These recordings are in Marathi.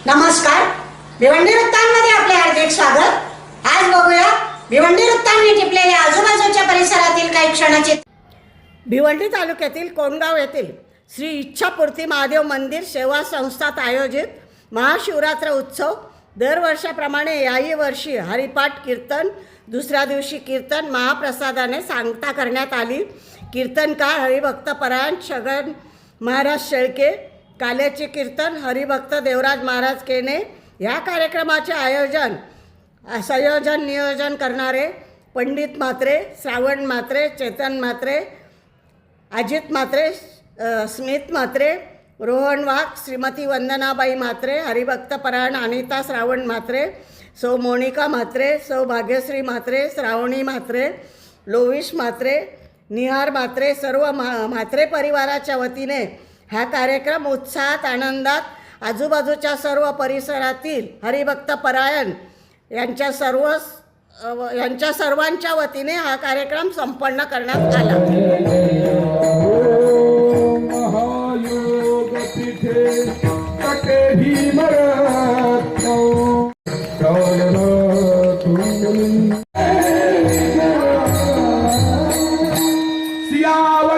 नमस्कार. भिवंडी वृत्तांमध्ये आपले हार्दिक स्वागत. आज बघूया भिवंडी वृत्तांनी टिपलेल्या आजूबाजूच्या परिसरातील काही क्षणाचे. भिवंडी तालुक्यातील कोंडगाव येथील श्री इच्छापूर्ती महादेव मंदिर सेवा संस्थात आयोजित महाशिवरात्र उत्सव दरवर्षाप्रमाणे याही वर्षी हरिपाठ कीर्तन, दुसऱ्या दिवशी कीर्तन महाप्रसादाने सांगता करण्यात आली. कीर्तनकार हरिभक्तपरायण छगन महाराज शेळके, काल्याचे कीर्तन हरिभक्त देवराज महाराज केने. या कार्यक्रमाचे संयोजन नियोजन करणारे पंडित म्हात्रे, श्रावण म्हात्रे, चेतन म्हात्रे, अजित म्हात्रे, स्मित म्हात्रे, रोहन वाघ, श्रीमती वंदनाबाई म्हात्रे, हरिभक्तपरायण अनिता श्रावण म्हात्रे, सौ मोनिका म्हात्रे, सौ भाग्यश्री म्हात्रे, श्रावणी म्हात्रे, लोविश म्हात्रे, निहार म्हात्रे, सर्व म्हात्रे परिवाराच्या वतीने हा कार्यक्रम उत्साहात आनंदात आजूबाजूच्या सर्व परिसरातील हरिभक्तपरायण यांच्या सर्वांच्या वतीने हा कार्यक्रम संपन्न करण्यात आला.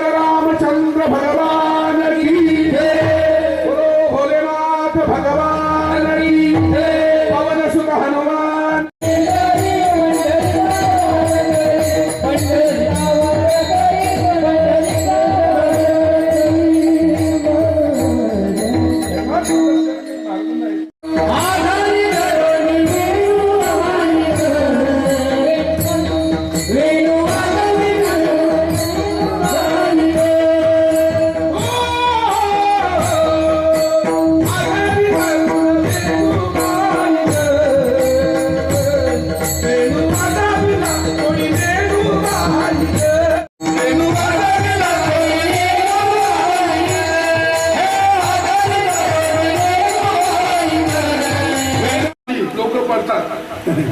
रामचंद्र भगवान की जय, बोलो भोलेनाथ भगवान की जय, पवन सुत हनुमान.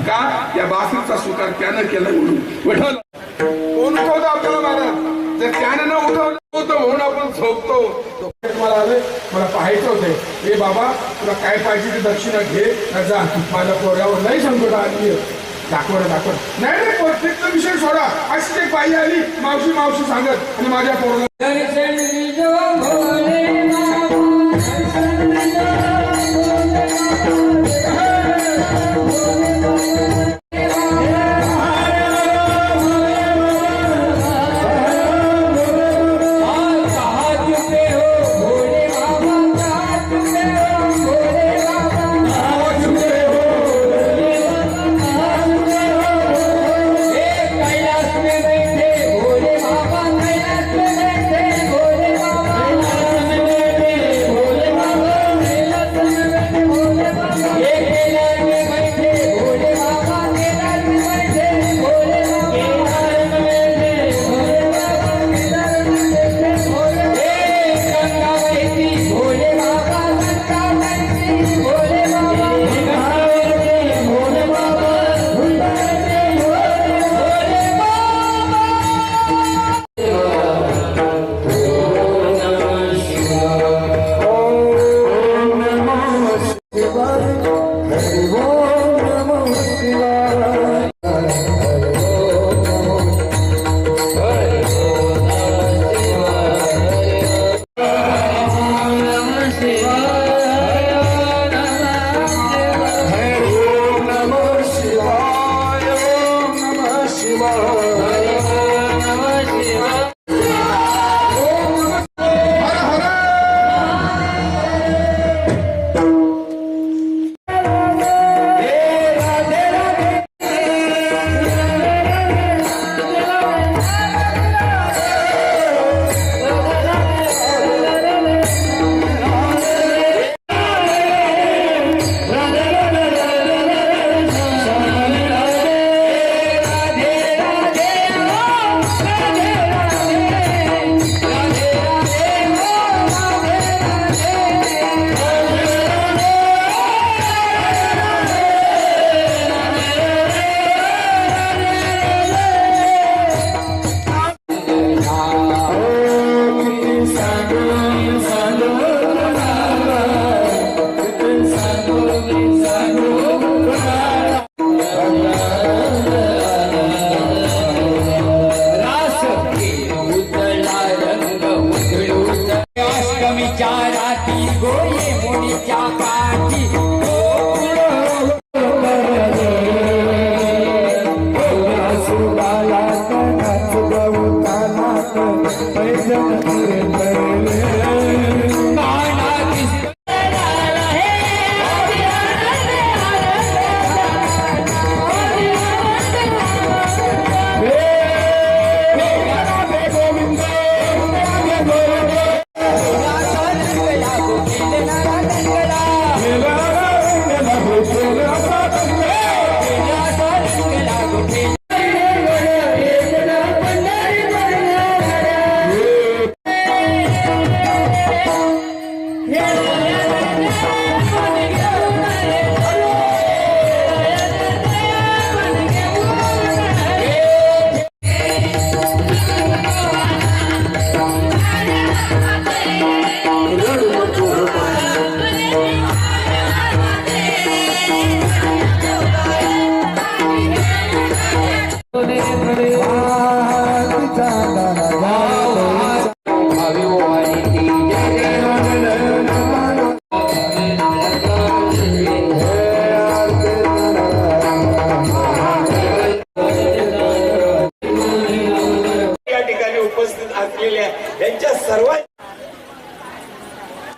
का या बासरीचा स्वीकार त्यानं केला म्हणून विठ्ठल कोण उठवतो आपल्याला महाराज, जर त्यानं न उठवलं होतं म्हणून आपण झोपतो. मला आले, मला पाहायचं होते. हे बाबा तुला काय पाहिजे ते दक्षिणा घे जा, माझ्या पोरावर नाही संकट आली, दाखव नाही नाही प्रत्येकचा विषय सोडा. अशी एक बाई आली मावशी सांगत आणि माझ्या पोराला Santo गोये मोडीच्या काठी Yeah.